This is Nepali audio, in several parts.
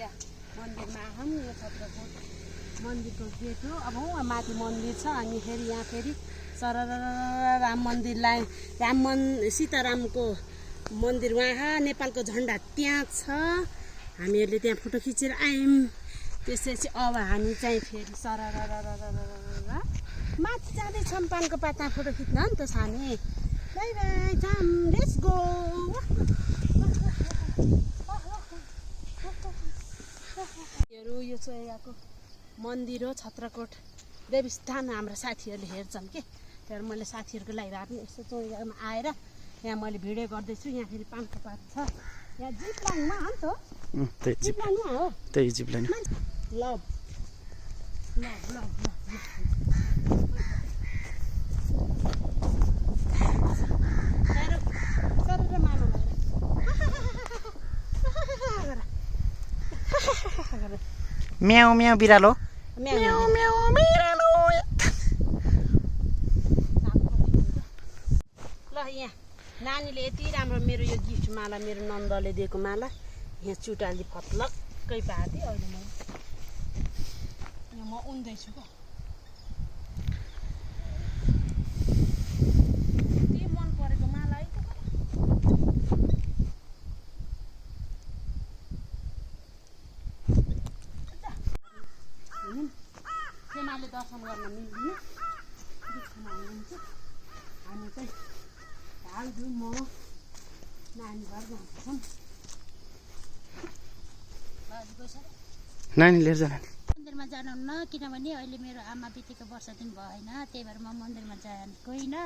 यहाँ मन्दिरमा आउँ यो छत्रकोट मन्दिरको गेट हो अब वहाँ माथि मन्दिर छ अनि फेरि यहाँ फेरि सरर राम मन्दिरलाई सीतारामको मन्दिर वहाँ नेपालको झन्डा त्यहाँ छ हामीहरूले त्यहाँ फोटो खिचेर आयौँ त्यसपछि अब हामी चाहिँ फेरि सरर माथि जाँदैछौँ पानको पातमा फोटो खिच्न नि त सानी by by jam let's go यो चाहिँ यहाँको मन्दिर हो छत्रकोट देवस्थान हाम्रा साथीहरूले हेर्छन् के त्यहाँबाट मैले साथीहरूको लागि भए पनि यस्तो चौरामा आएर यहाँ मैले भिडियो गर्दैछु यहाँ फेरि पानको पात छ यहाँ जिप लाइनमा हो नि त जिप लाइनमा हो त्यही जिप लाइन ल म्याउ म्याउ बिरालो म्याउ म्याउ बिरालो ल यहाँ नानीले यति राम्रो मेरो यो गिफ्ट माला मेरो नन्दले दिएको माला यहाँ चुटाली फत्लक्कै पारिदिएँ अहिले म यहाँ म उन्दैछु क्या यति मन परेको माला है सेमाले दर्शन गर्न मिल्दैन दुःखमा हुनुहुन्छ हामी चाहिँ हाल्छु म नानी घर जान्छौँ नानी लिएर जानु मन्दिरमा जानुहुन्न किनभने अहिले मेरो आमा बितेको वर्ष दिन भएन त्यही भएर म मन्दिरमा गइनँ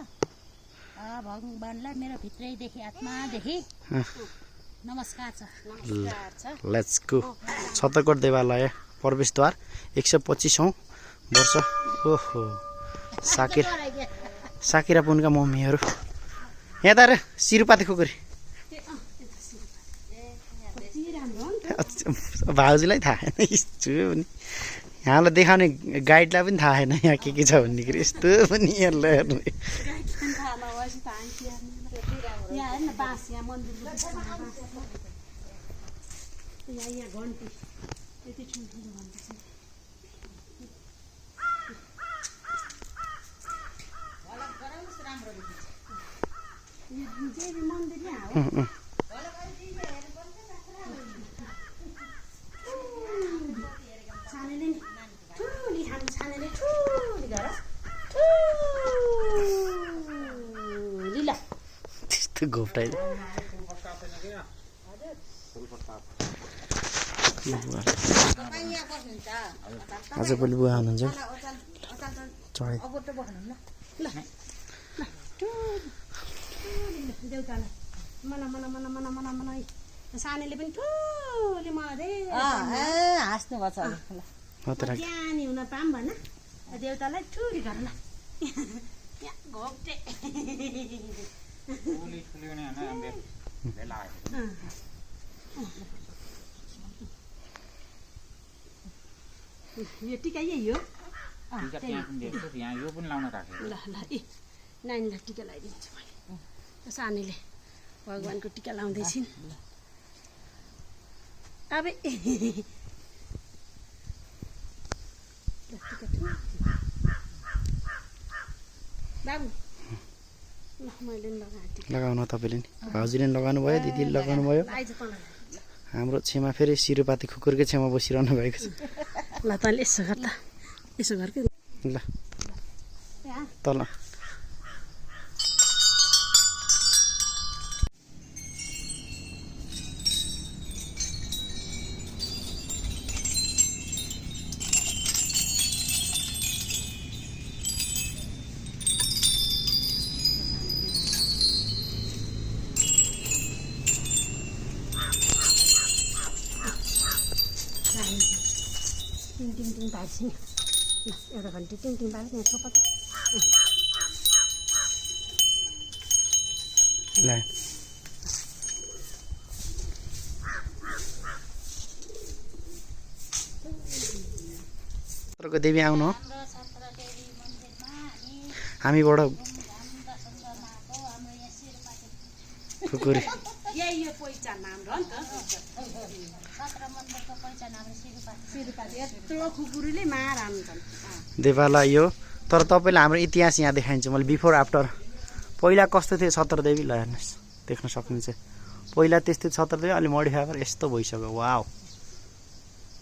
भगवान्लाई मेरो भित्रैदेखि आत्मादेखि नमस्कार छ लेट्स गो छत्रकोट देवालय प्रवेशद्वार 125औं वर्ष ओहो साकिरा पुनका मम्मीहरू यहाँ त सिरुपाती खुकुरी भाउजूलाई थाहा छैन नि यहाँलाई देखाउने गाइडलाई पनि थाहा छैन यहाँ के छ भन्ने कुरो यस्तो पनि हेर्नु त्यस्तो घोप्टाइ आज भोलि बुवा हुनुहुन्छ चढाइ देउतालाई मना मना मना मना मना मना सानीले पनि ठुली मलाई हाँस्नु भएको ज्ञानी हुन पाऊँ भन देउतालाई ठुली गर्न घोप्टे यो टिका यही हो ल ल ए नानीलाई टिका लगाइदिन्छु मैले सानीले भगवान्को टिका लाउँदैछिन् अब बाबु ल मैले लगाउनु तपाईँले नि भाउजूले लगाउनु भयो दिदीले लगाउनु भयो हाम्रो छेमा फेरि सिरुपाती खुकुरकै छेमा बसिरहनु भएको छ ल तैँले यसो गर त यसो गर ल तल टिङ टिङ टिङ पार्छिन् ल एउटा घन्टी टिङ टिङ पार्छ यहाँ छोपा ल छत्रको देवी आउनु हो हामीबाट खुकुरी यही यो पहिचान हाम्रो सत्र मन्दिरको पहिचान हाम्रो सिरुपाती सिरुपाती यत्रो खुकुरीले मार हान्छन् देवाला यो तर तपाईँले हाम्रो इतिहास यहाँ देखाइन्छ मैले बिफोर आफ्टर पहिला कस्तो थियो छत्रदेवी ल हेर्नुहोस् देख्न सक्नुहुन्छ पहिला त्यस्तो छत्रदेवी अलि मोडिफाई गरेर यस्तो भइसक्यो वाउ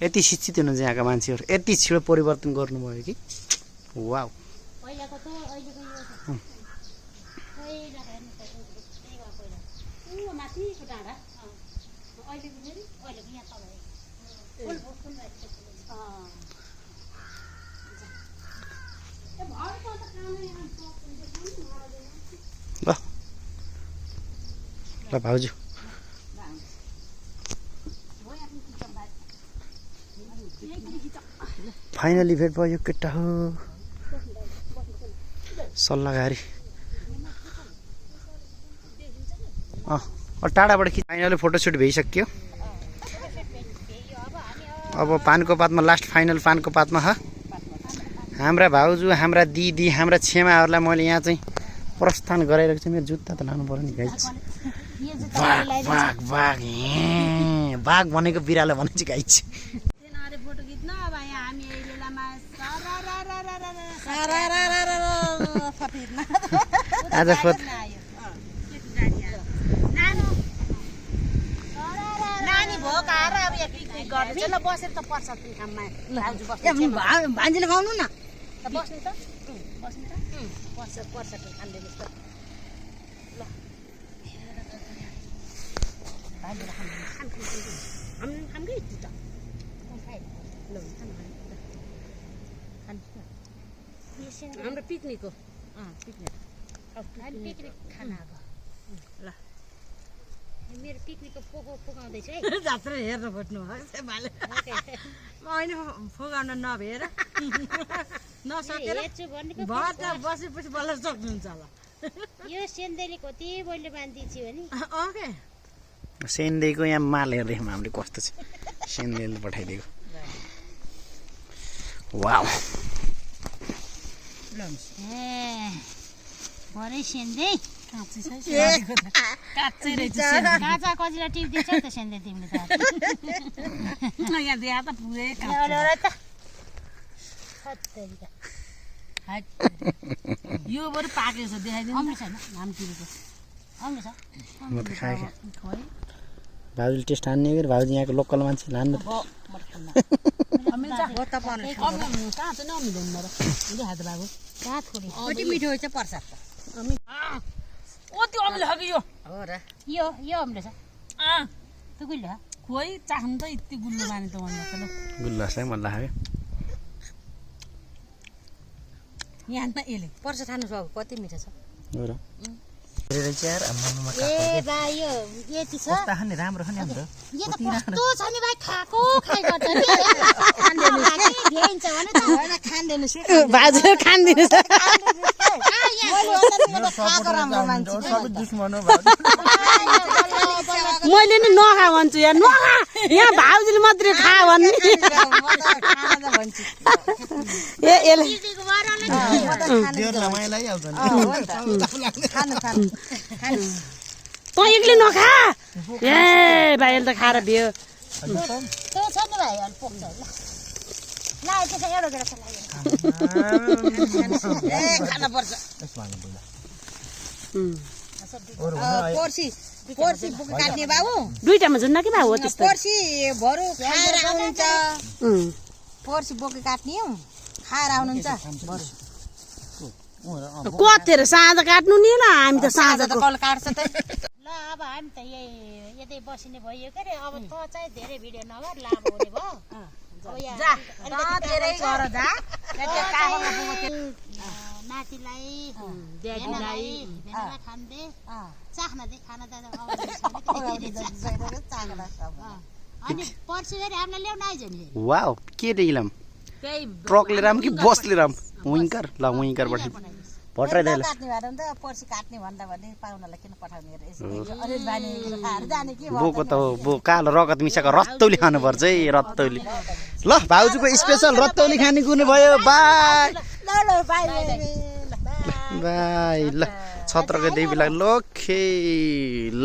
यति शिक्षित हुनुहुन्छ यहाँका मान्छेहरू यति छिटो परिवर्तन गर्नुभयो कि वाउ पहिलाको त अहिलेको यो पहिलाको हेर्नु त त्यही हो पहिला ऊ माथिको डाँडा अहिलेको फेरि अहिलेको यहाँ तल फुल फुल ल ल भाउजू फाइनली भेट भयो केटा हो सल्लाहकारी टाढाबाट खिच फाइनली फोटोसुट भइसक्यो अब पानको पातमा लास्ट फाइनल पानको पातमा हाम्रा भाउजू हाम्रा दिदी हाम्रा छेमाहरूलाई मैले यहाँ चाहिँ प्रस्थान गराइरहेको छु मेरो जुत्ता त लानु पर्यो नि गाइज बाघ बाघ बाघ बाघ भनेको बिरालो भने चाहिँ गाइज फोटो खिच्न अब यहाँ हामी अहिलेलामा आज फोट नानी भोक आएर अब यहाँ पिकनिक गर्ने चाहिँ ल बसेर त पर्छ त्यो काममा भान्जीले खुवाउनु न बस्ने त बस्ने त पर्छ पर्छ त्यो खाँदैछ त ल भान्जीले खानकै त हाम्रो पिकनिक हो पिकनिक पिकनिक खाना अब ल मेरो पिकनिकको पोको पोकाउँदैछ है जात्रा हेर्न खोज्नु भाले अहिले फोगाउन नभएर नसकेर हेर्छु भनेको भर बसेपछि बल्ल सक्नुहुन्छ होला यो सेन्देली कति मैले बाँधिदिन्छु भने ओके सेन्देको यहाँ माल हेर्दैछौँ हामीले कस्तो छ सेन्देले पठाइदिएको वाउ भरे सेन्दै काँचै रहेछ काँचा कजिला टिप्दिन्छ नि त सेन्दै तिमीले त यहाँ देखा त पुरै यो बरु पाकेको छ देखाइदिनु आउनु छैन नामतिरको आउनु छ म त खाएँ भाउजूले टेस्ट हान्ने कि भाउजू यहाँको लोकल मान्छे लानु कहाँ चाहिँ नमिल्दैन मेरो देखा त बाबु कति मिठो हुन्छ पर्छ त्यो अमिलो खाएको यो हो र यो अम्लो छ त्यो गुल्लो हो खोइ चाख्नु त यति गुल्लो माने त भन्दा त ल गुल्लो है मन लाग्यो यहाँ त यसले पर्छ खानु छ कति मिठो छ हो र ए बा यो यति छ खाने राम्रो खाने हाम्रो यो त कस्तो छ नि भाइ खाएको खाइ गर्छ नि भ्याइन्छ भने त खाँदैन भाउजूले खान्दिनु मैले नि नखा भन्छु यहाँ नखा यहाँ भाउजूले मात्रै खा भन्ने तँ एक्लै नखा ए भाइ यसले त खाएर भयो त्यो छ नि भाइ अलि पोख्छ ल त्यसो एउटा गेडा पर्सि बोकी काट्ने बाबु दुईटामा झुन्न कि भाउ हो त्यस्तो पर्सि भरु खाएर आउनुहुन्छ पर्सि बोकी काट्ने हो खाएर आउनुहुन्छ भरु कतेर साँझ काट्नु नि ल हामी त साँझ त कल काट्छ त ल अब हामी त यतै बसिने भयो के अरे अब त चाहिँ धेरै भिडियो नगर लामो हुने भयो धेरै गर जा नातिलाई ड्याडीलाई खान्दे चाख्न दे खाना त अनि पर्सि फेरि हामीलाई ल्याउन आइज नि वाउ के दिलम ट्रकले राम कि बसले राम विङ्कर ल विङ्कर पठाइ पठाइदिए ल काट्ने भएर त पर्सि काट्ने भन्दा भने पाहुनालाई किन पठाउने अरे बानी खाएर जाने के बोको त बो कालो रगत मिसाएको रत्तौली खानुपर्छ है रत्तौली ल भाउजूको स्पेसल रत्तौली खाने कुर्नु भयो बाई ल बाई बाई ल छत्रको देवीलाई लखे ल